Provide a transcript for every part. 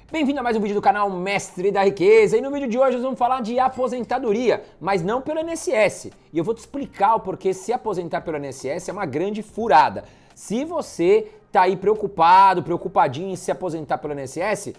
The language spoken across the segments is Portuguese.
Bem-vindo a mais um vídeo do canal Mestre da Riqueza, e no vídeo de hoje nós vamos falar de aposentadoria, mas não pelo INSS. E eu vou te explicar o porquê se aposentar pelo INSS é uma grande furada. Se você tá aí preocupadinho em se aposentar pelo INSS,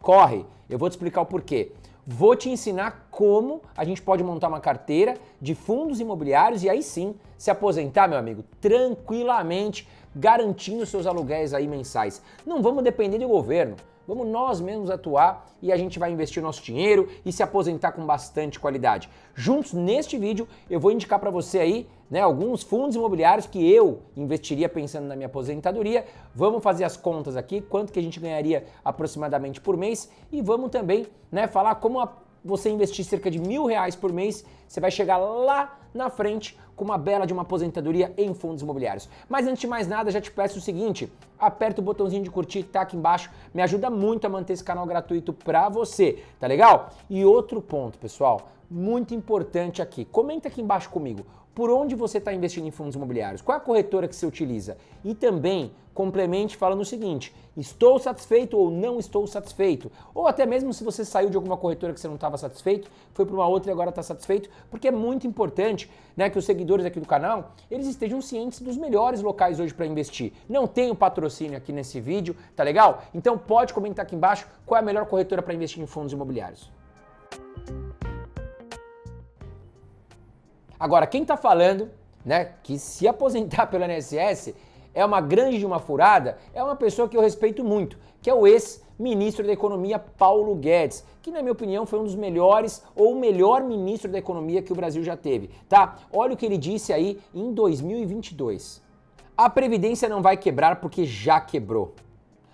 corre, eu vou te explicar o porquê. Vou te ensinar como a gente pode montar uma carteira de fundos imobiliários e aí sim se aposentar, meu amigo, tranquilamente, garantindo seus aluguéis aí mensais. Não vamos depender do governo. Vamos nós mesmos atuar e a gente vai investir o nosso dinheiro e se aposentar com bastante qualidade. Juntos, neste vídeo, eu vou indicar para você aí, alguns fundos imobiliários que eu investiria pensando na minha aposentadoria. Vamos fazer as contas aqui, quanto que a gente ganharia aproximadamente por mês e vamos também, falar como você investir cerca de R$1.000 por mês, você vai chegar lá na frente com uma bela de uma aposentadoria em fundos imobiliários. Mas antes de mais nada, já te peço o seguinte, aperta o botãozinho de curtir, tá aqui embaixo, me ajuda muito a manter esse canal gratuito pra você, tá legal? E outro ponto, pessoal, muito importante aqui, comenta aqui embaixo comigo, por onde você está investindo em fundos imobiliários? Qual é a corretora que você utiliza? E também complemente falando o seguinte, estou satisfeito ou não estou satisfeito? Ou até mesmo se você saiu de alguma corretora que você não estava satisfeito, foi para uma outra e agora está satisfeito, porque é muito importante que os seguidores aqui do canal, eles estejam cientes dos melhores locais hoje para investir. Não tenho patrocínio aqui nesse vídeo, tá legal? Então pode comentar aqui embaixo qual é a melhor corretora para investir em fundos imobiliários. Agora, quem está falando que se aposentar pelo INSS é uma grande de uma furada, é uma pessoa que eu respeito muito, que é o ex-ministro da Economia, Paulo Guedes, que na minha opinião foi um dos melhores ou o melhor ministro da Economia que o Brasil já teve, tá? Olha o que ele disse aí em 2022. A Previdência não vai quebrar porque já quebrou.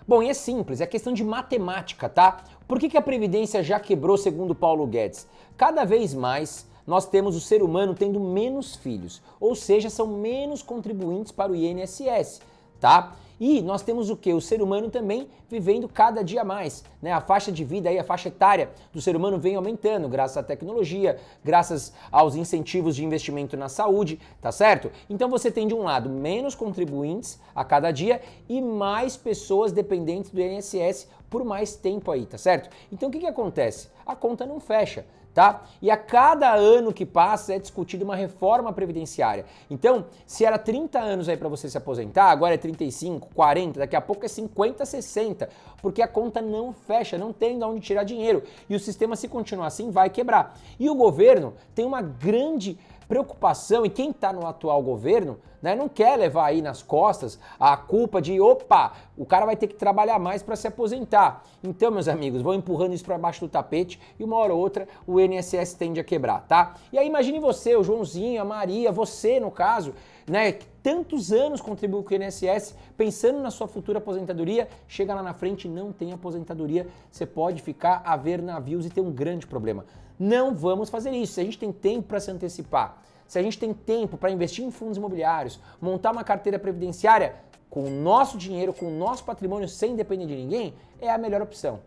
Bom, e é simples, é questão de matemática, tá? Por que a Previdência já quebrou, segundo Paulo Guedes? Cada vez mais nós temos o ser humano tendo menos filhos, ou seja, são menos contribuintes para o INSS, tá? E nós temos o quê? O ser humano também vivendo cada dia mais, A faixa de vida aí, a faixa etária do ser humano vem aumentando, graças à tecnologia, graças aos incentivos de investimento na saúde, tá certo? Então você tem de um lado menos contribuintes a cada dia e mais pessoas dependentes do INSS por mais tempo aí, tá certo? Então o que acontece? A conta não fecha. Tá? E a cada ano que passa é discutida uma reforma previdenciária. Então, se era 30 anos aí para você se aposentar, agora é 35, 40, daqui a pouco é 50, 60, porque a conta não fecha, não tem de onde tirar dinheiro. E o sistema, se continuar assim, vai quebrar. E o governo tem uma grande preocupação, e quem está no atual governo não quer levar aí nas costas a culpa de, o cara vai ter que trabalhar mais para se aposentar. Então, meus amigos, vão empurrando isso para baixo do tapete e uma hora ou outra o INSS tende a quebrar, tá? E aí imagine você, o Joãozinho, a Maria, você no caso, que tantos anos contribuiu com o INSS, pensando na sua futura aposentadoria, chega lá na frente e não tem aposentadoria, você pode ficar a ver navios e ter um grande problema. Não vamos fazer isso. Se a gente tem tempo para se antecipar, se a gente tem tempo para investir em fundos imobiliários, montar uma carteira previdenciária com o nosso dinheiro, com o nosso patrimônio, sem depender de ninguém, é a melhor opção.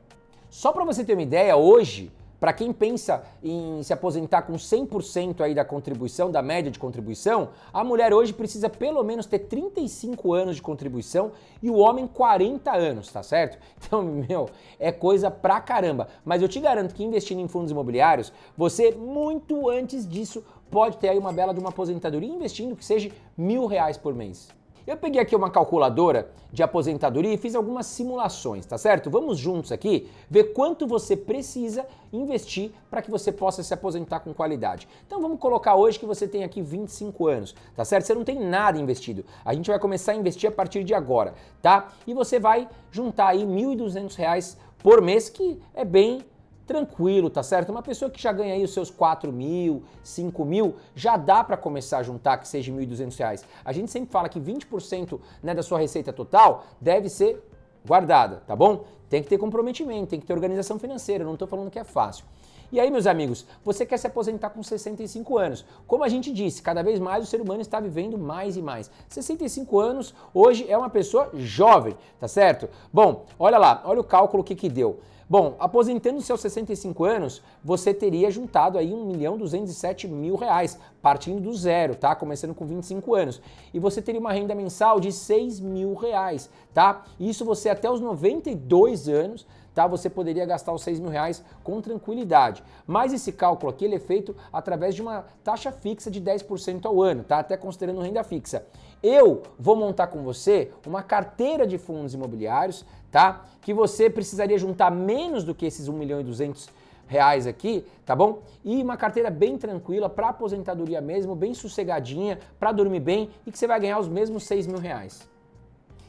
Só para você ter uma ideia, hoje, para quem pensa em se aposentar com 100% aí da contribuição, da média de contribuição, a mulher hoje precisa pelo menos ter 35 anos de contribuição e o homem 40 anos, tá certo? Então, é coisa pra caramba. Mas eu te garanto que investindo em fundos imobiliários, você muito antes disso pode ter aí uma bela de uma aposentadoria investindo que seja R$1.000 por mês. Eu peguei aqui uma calculadora de aposentadoria e fiz algumas simulações, tá certo? Vamos juntos aqui ver quanto você precisa investir para que você possa se aposentar com qualidade. Então vamos colocar hoje que você tem aqui 25 anos, tá certo? Você não tem nada investido. A gente vai começar a investir a partir de agora, tá? E você vai juntar aí R$1.200 por mês, que é bem tranquilo, tá certo? Uma pessoa que já ganha aí os seus 4.000, 5.000, já dá para começar a juntar que seja R$1.200. A gente sempre fala que 20% da sua receita total deve ser guardada, tá bom? Tem que ter comprometimento, tem que ter organização financeira, não tô falando que é fácil. E aí, meus amigos, você quer se aposentar com 65 anos. Como a gente disse, cada vez mais o ser humano está vivendo mais e mais. 65 anos hoje é uma pessoa jovem, tá certo? Bom, olha lá, olha o cálculo que deu. Bom, aposentando seus 65 anos, você teria juntado aí R$1.207.000, partindo do zero, tá? Começando com 25 anos. E você teria uma renda mensal de R$6.000, tá? Isso você até os 92 anos tá? Você poderia gastar os 6 mil reais com tranquilidade. Mas esse cálculo aqui ele é feito através de uma taxa fixa de 10% ao ano, tá? Até considerando renda fixa. Eu vou montar com você uma carteira de fundos imobiliários, tá? Que você precisaria juntar menos do que esses 1.200.000 reais aqui, tá bom? E uma carteira bem tranquila para aposentadoria mesmo, bem sossegadinha, para dormir bem e que você vai ganhar os mesmos 6 mil reais.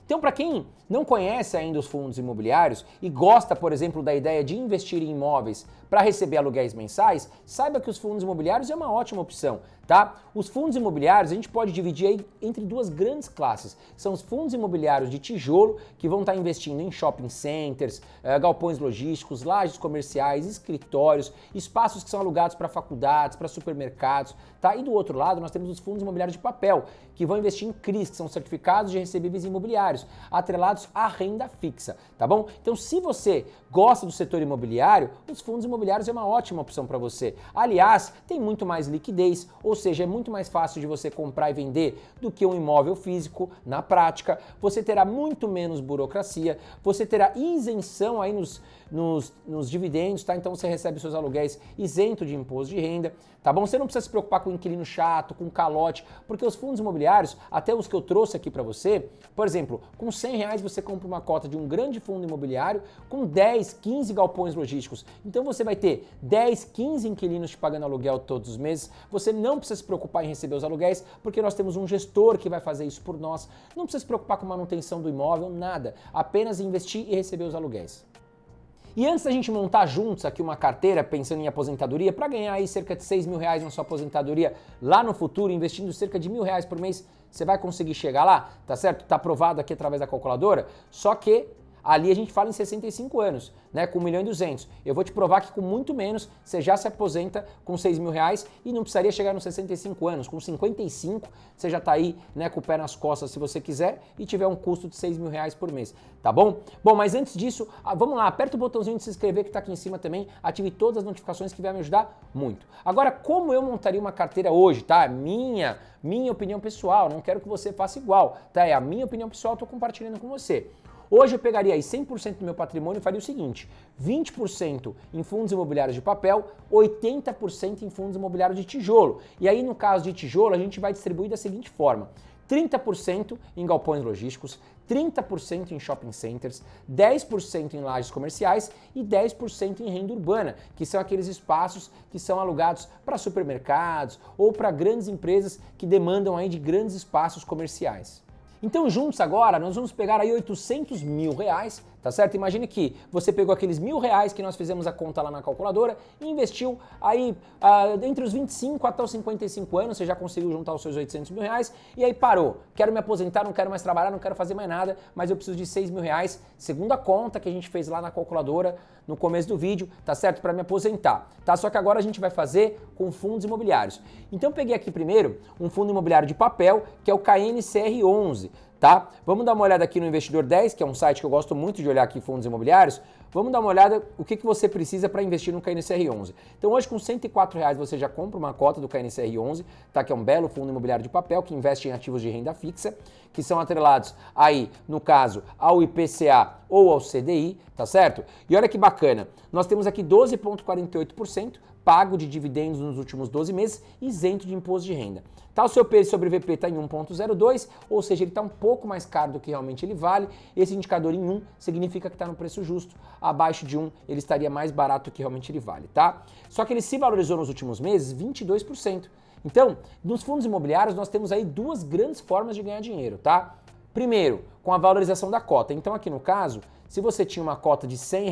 Então, para quem não conhece ainda os fundos imobiliários e gosta, por exemplo, da ideia de investir em imóveis para receber aluguéis mensais, saiba que os fundos imobiliários é uma ótima opção, tá? Os fundos imobiliários a gente pode dividir aí entre duas grandes classes. São os fundos imobiliários de tijolo, que vão estar investindo em shopping centers, galpões logísticos, lajes comerciais, escritórios, espaços que são alugados para faculdades, para supermercados, tá? E do outro lado nós temos os fundos imobiliários de papel, que vão investir em CRIs, que são certificados de recebíveis imobiliários, atrelados à renda fixa, tá bom? Então, se você gosta do setor imobiliário, os fundos imobiliários é uma ótima opção para você. Aliás, tem muito mais liquidez, ou seja, é muito mais fácil de você comprar e vender do que um imóvel físico na prática. Você terá muito menos burocracia, você terá isenção aí nos dividendos, tá? Então você recebe seus aluguéis isento de imposto de renda, tá bom? Você não precisa se preocupar com inquilino chato, com calote, porque os fundos imobiliários, até os que eu trouxe aqui para você, por exemplo, com 100 reais você compra uma cota de um grande fundo imobiliário com 10, 15 galpões logísticos. Então você vai ter 10, 15 inquilinos te pagando aluguel todos os meses. Você não precisa se preocupar em receber os aluguéis, porque nós temos um gestor que vai fazer isso por nós. Não precisa se preocupar com manutenção do imóvel, nada. Apenas investir e receber os aluguéis. E antes da gente montar juntos aqui uma carteira pensando em aposentadoria, para ganhar aí cerca de 6 mil reais na sua aposentadoria lá no futuro, investindo cerca de R$ 1.000 por mês, você vai conseguir chegar lá, tá certo? Tá aprovado aqui através da calculadora, só que ali a gente fala em 65 anos, né, com 1.200.000. Eu vou te provar que com muito menos você já se aposenta com 6 mil reais e não precisaria chegar nos 65 anos. Com 55 você já tá aí, né, com o pé nas costas se você quiser e tiver um custo de 6 mil reais por mês, tá bom? Bom, mas antes disso, vamos lá, aperta o botãozinho de se inscrever que tá aqui em cima também, ative todas as notificações que vai me ajudar muito. Agora, como eu montaria uma carteira hoje, tá? Minha opinião pessoal, não quero que você faça igual, tá? É a minha opinião pessoal, tô compartilhando com você. Hoje eu pegaria aí 100% do meu patrimônio e faria o seguinte, 20% em fundos imobiliários de papel, 80% em fundos imobiliários de tijolo. E aí no caso de tijolo a gente vai distribuir da seguinte forma, 30% em galpões logísticos, 30% em shopping centers, 10% em lajes comerciais e 10% em renda urbana, que são aqueles espaços que são alugados para supermercados ou para grandes empresas que demandam aí de grandes espaços comerciais. Então juntos agora nós vamos pegar aí 800 mil reais, tá certo? Imagine que você pegou aqueles R$ 1.000 que nós fizemos a conta lá na calculadora e investiu aí entre os 25 até os 55 anos, você já conseguiu juntar os seus 800 mil reais e aí parou. Quero me aposentar, não quero mais trabalhar, não quero fazer mais nada, mas eu preciso de 6 mil reais, segundo a conta que a gente fez lá na calculadora no começo do vídeo, tá certo? Para me aposentar, tá? Só que agora a gente vai fazer com fundos imobiliários. Então eu peguei aqui primeiro um fundo imobiliário de papel, que é o KNCR11, tá? Vamos dar uma olhada aqui no Investidor 10, que é um site que eu gosto muito de olhar aqui fundos imobiliários. Vamos dar uma olhada o que você precisa para investir no KNCR11. Então hoje com R$ 104 você já compra uma cota do KNCR11, tá? Que é um belo fundo imobiliário de papel que investe em ativos de renda fixa, que são atrelados aí, no caso, ao IPCA ou ao CDI, tá certo? E olha que bacana, nós temos aqui 12,48% pago de dividendos nos últimos 12 meses, isento de imposto de renda. Tá, o seu PER sobre VP está em 1,02, ou seja, ele está um pouco mais caro do que realmente ele vale. Esse indicador em 1 significa que está no preço justo. Abaixo de 1, ele estaria mais barato do que realmente ele vale, tá? Só que ele se valorizou nos últimos meses 22%. Então, nos fundos imobiliários, nós temos aí duas grandes formas de ganhar dinheiro, tá? Primeiro, com a valorização da cota. Então, aqui no caso, se você tinha uma cota de R$ 100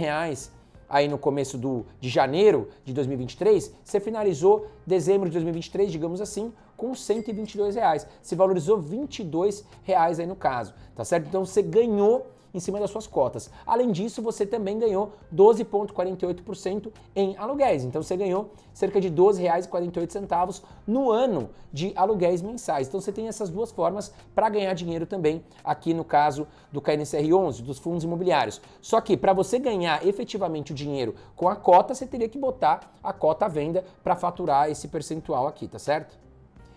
aí no começo de janeiro de 2023, você finalizou dezembro de 2023, digamos assim, com R$ 122. Se valorizou R$ 22 aí no caso, tá certo? Então você ganhou em cima das suas cotas. Além disso, você também ganhou 12,48% em aluguéis. Então você ganhou cerca de R$ 12,48 no ano de aluguéis mensais. Então você tem essas duas formas para ganhar dinheiro também aqui no caso do KNCR11, dos fundos imobiliários. Só que para você ganhar efetivamente o dinheiro com a cota, você teria que botar a cota à venda para faturar esse percentual aqui, tá certo?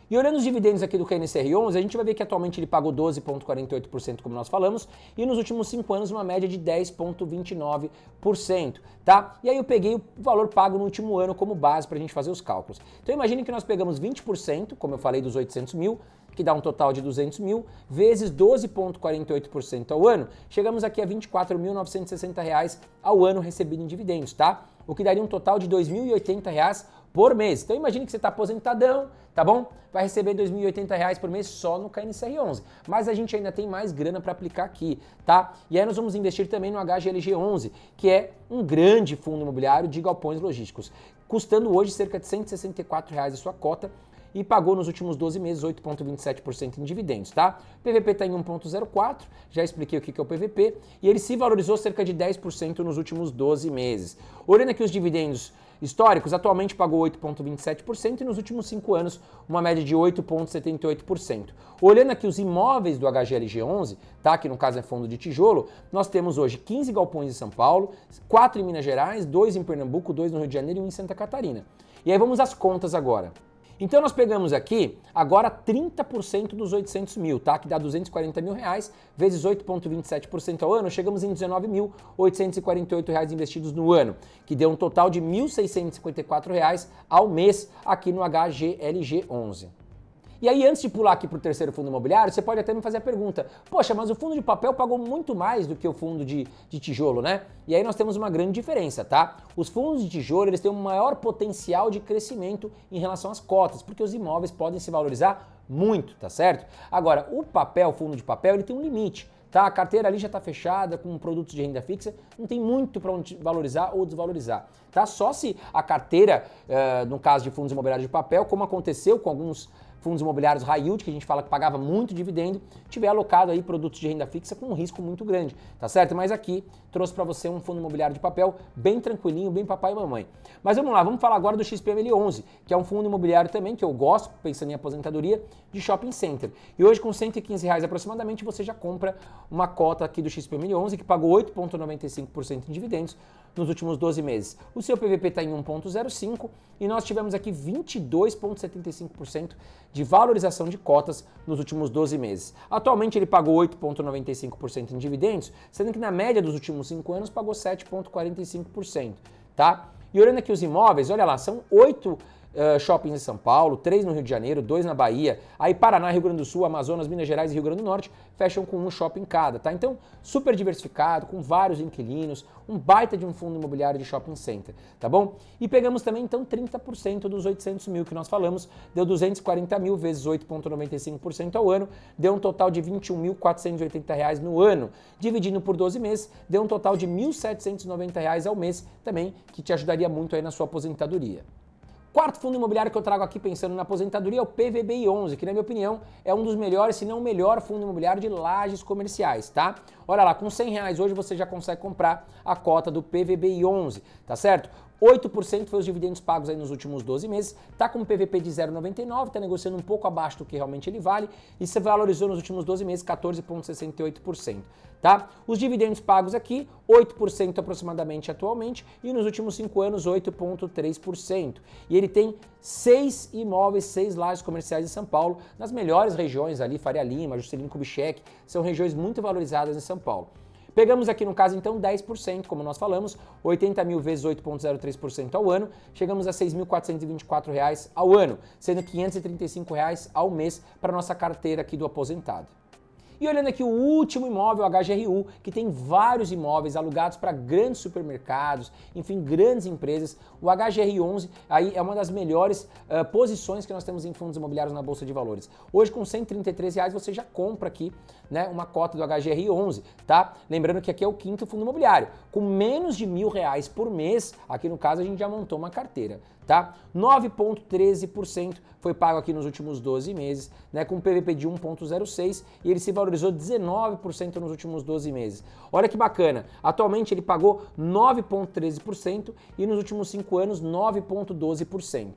E olhando os dividendos aqui do KNCR11, a gente vai ver que atualmente ele pagou 12,48%, como nós falamos, e nos últimos 5 anos uma média de 10,29%, tá? E aí eu peguei o valor pago no último ano como base para a gente fazer os cálculos. Então imagine que nós pegamos 20%, como eu falei, dos 800 mil, que dá um total de 200 mil, vezes 12,48% ao ano, chegamos aqui a R$ 24.960 ao ano recebido em dividendos, tá? O que daria um total de R$ 2.080 por mês. Então imagine que você está aposentadão, tá bom? Vai receber R$ 2.080 por mês só no KNCR11. Mas a gente ainda tem mais grana para aplicar aqui, tá? E aí nós vamos investir também no HGLG11, que é um grande fundo imobiliário de galpões logísticos, custando hoje cerca de R$ 164 a sua cota, e pagou nos últimos 12 meses 8,27% em dividendos, tá? O PVP está em 1,04, já expliquei o que é o PVP, e ele se valorizou cerca de 10% nos últimos 12 meses. Olhando aqui os dividendos históricos, atualmente pagou 8,27% e nos últimos 5 anos uma média de 8,78%. Olhando aqui os imóveis do HGLG11, tá? Que no caso é fundo de tijolo, nós temos hoje 15 galpões em São Paulo, 4 em Minas Gerais, 2 em Pernambuco, 2 no Rio de Janeiro e 1 em Santa Catarina. E aí vamos às contas agora. Então nós pegamos aqui agora 30% dos 800 mil, tá? Que dá 240 mil reais, vezes 8,27% ao ano, chegamos em 19.848 reais investidos no ano, que deu um total de 1.654 reais ao mês aqui no HGLG11. E aí, antes de pular aqui para o terceiro fundo imobiliário, você pode até me fazer a pergunta, poxa, mas o fundo de papel pagou muito mais do que o fundo de tijolo, né? E aí nós temos uma grande diferença, tá? Os fundos de tijolo, eles têm um maior potencial de crescimento em relação às cotas, porque os imóveis podem se valorizar muito, tá certo? Agora, o papel, o fundo de papel, ele tem um limite, tá? A carteira ali já está fechada com produtos de renda fixa, não tem muito para onde valorizar ou desvalorizar, tá? Só se a carteira, no caso de fundos imobiliários de papel, como aconteceu com alguns fundos imobiliários high yield, que a gente fala que pagava muito dividendo, tiver alocado aí produtos de renda fixa com um risco muito grande, tá certo? Mas aqui trouxe para você um fundo imobiliário de papel bem tranquilinho, bem papai e mamãe. Mas vamos lá, vamos falar agora do XPML11, que é um fundo imobiliário também que eu gosto, pensando em aposentadoria, de shopping center. E hoje com R$ 115 aproximadamente você já compra uma cota aqui do XPML11 que pagou 8,95% em dividendos nos últimos 12 meses. O seu PVP está em 1,05 e nós tivemos aqui 22,75% de valorização de cotas nos últimos 12 meses. Atualmente ele pagou 8,95% em dividendos, sendo que na média dos últimos 5 anos pagou 7,45%, tá? E olhando aqui os imóveis, olha lá, são 8 shoppings em São Paulo, 3 no Rio de Janeiro, 2 na Bahia, aí Paraná, Rio Grande do Sul, Amazonas, Minas Gerais e Rio Grande do Norte fecham com um shopping cada, tá? Então, super diversificado, com vários inquilinos, um baita de um fundo imobiliário de shopping center, tá bom? E pegamos também, então, 30% dos 800 mil que nós falamos, deu 240 mil vezes 8,95% ao ano, deu um total de R$ 21.480 no ano, dividindo por 12 meses, deu um total de R$ 1.790 ao mês também, que te ajudaria muito aí na sua aposentadoria. Quarto fundo imobiliário que eu trago aqui pensando na aposentadoria é o PVBI11, que na minha opinião é um dos melhores, se não o melhor fundo imobiliário de lajes comerciais, tá? Olha lá, com R$ 100 hoje você já consegue comprar a cota do PVBI11, tá certo? 8% foi os dividendos pagos aí nos últimos 12 meses, tá com um PVP de 0,99, tá negociando um pouco abaixo do que realmente ele vale e se valorizou nos últimos 12 meses 14,68%, tá? Os dividendos pagos aqui, 8% aproximadamente atualmente e nos últimos 5 anos 8,3%. E ele tem 6 imóveis, 6 lajes comerciais em São Paulo, nas melhores regiões ali, Faria Lima, Juscelino Kubitschek, são regiões muito valorizadas em São Paulo. Pegamos aqui no caso então 10%, como nós falamos, 80 mil vezes 8,03% ao ano, chegamos a R$ 6.424 ao ano, sendo R$ 535 ao mês para nossa carteira aqui do aposentado. E olhando aqui o último imóvel, o HGRU, que tem vários imóveis alugados para grandes supermercados, enfim, grandes empresas. O HGR11 aí é uma das melhores posições que nós temos em fundos imobiliários na Bolsa de Valores. Hoje com R$ 133 você já compra aqui, né, uma cota do HGR11, tá? Lembrando que aqui é o quinto fundo imobiliário. Com menos de R$ 1.000 por mês, aqui no caso a gente já montou uma carteira, tá? 9,13% foi pago aqui nos últimos 12 meses, né, com um PVP de 1,06 e ele se valorizou 19% nos últimos 12 meses. Olha que bacana, atualmente ele pagou 9,13% e nos últimos 5 anos 9,12%.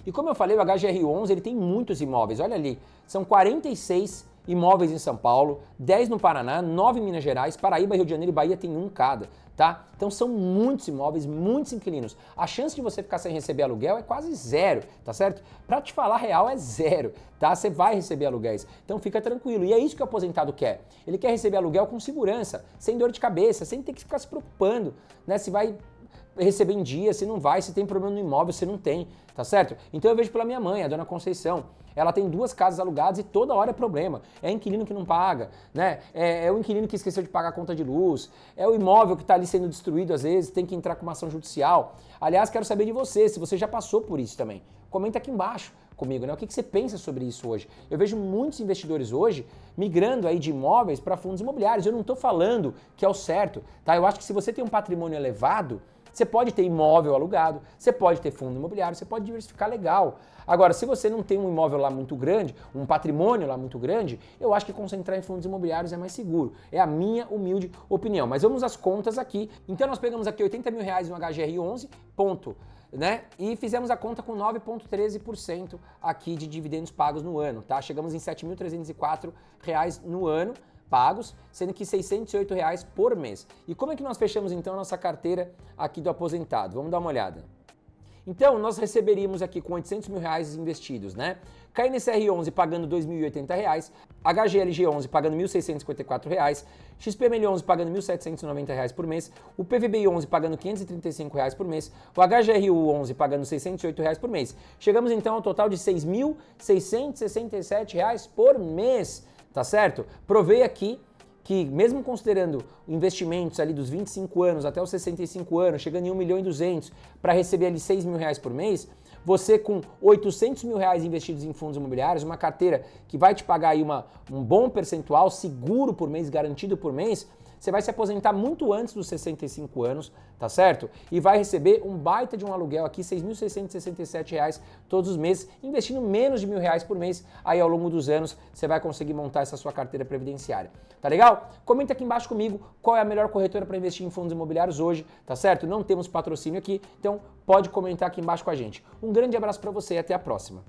E como eu falei, o HGR11 ele tem muitos imóveis, olha ali, são 46 imóveis em São Paulo, 10 no Paraná, 9 em Minas Gerais, Paraíba, Rio de Janeiro e Bahia tem um cada, tá? Então são muitos imóveis, muitos inquilinos. A chance de você ficar sem receber aluguel é quase zero, tá certo? Pra te falar a real é zero, tá? Você vai receber aluguéis. Então fica tranquilo. E é isso que o aposentado quer. Ele quer receber aluguel com segurança, sem dor de cabeça, sem ter que ficar se preocupando, né? Se vai receber em dia, se não vai, se tem problema no imóvel, se não tem, tá certo? Então eu vejo pela minha mãe, a dona Conceição. Ela tem 2 casas alugadas e toda hora é problema. É inquilino que não paga, né? É o inquilino que esqueceu de pagar a conta de luz, é o imóvel que está ali sendo destruído às vezes, tem que entrar com uma ação judicial. Aliás, quero saber de você, se você já passou por isso também. Comenta aqui embaixo comigo, né? O que você pensa sobre isso hoje? Eu vejo muitos investidores hoje migrando aí de imóveis para fundos imobiliários. Eu não estou falando que é o certo, tá? Eu acho que se você tem um patrimônio elevado, você pode ter imóvel alugado, você pode ter fundo imobiliário, você pode diversificar legal. Agora, se você não tem um imóvel lá muito grande, um patrimônio lá muito grande, eu acho que concentrar em fundos imobiliários é mais seguro. É a minha humilde opinião. Mas vamos às contas aqui. Então nós pegamos aqui 80 mil reais no HGR 11, ponto, né? E fizemos a conta com 9,13% aqui de dividendos pagos no ano, tá? Chegamos em R$ 7.304 no ano pagos, sendo que R$ 608 por mês. E como é que nós fechamos então a nossa carteira aqui do aposentado? Vamos dar uma olhada. Então, nós receberíamos aqui com 800 mil reais investidos, né? KNCR 11 pagando R$ 2.080, HGLG 11 pagando R$ 1.654, XPML 11 pagando R$ 1.790 por mês, o PVBI 11 pagando R$ 535 por mês, o HGRU 11 pagando R$ 608 por mês. Chegamos então ao total de R$ 6.667 por mês, tá certo? Provei aqui que mesmo considerando investimentos ali dos 25 anos até os 65 anos, chegando em 1.200.000 para receber ali 6 mil reais por mês, você com 800 mil reais investidos em fundos imobiliários, uma carteira que vai te pagar aí um bom percentual, seguro por mês, garantido por mês, você vai se aposentar muito antes dos 65 anos, tá certo? E vai receber um baita de um aluguel aqui, R$ 6.667 todos os meses, investindo menos de R$ 1.000 por mês. Aí ao longo dos anos você vai conseguir montar essa sua carteira previdenciária. Tá legal? Comenta aqui embaixo comigo qual é a melhor corretora para investir em fundos imobiliários hoje, tá certo? Não temos patrocínio aqui, então pode comentar aqui embaixo com a gente. Um grande abraço para você e até a próxima.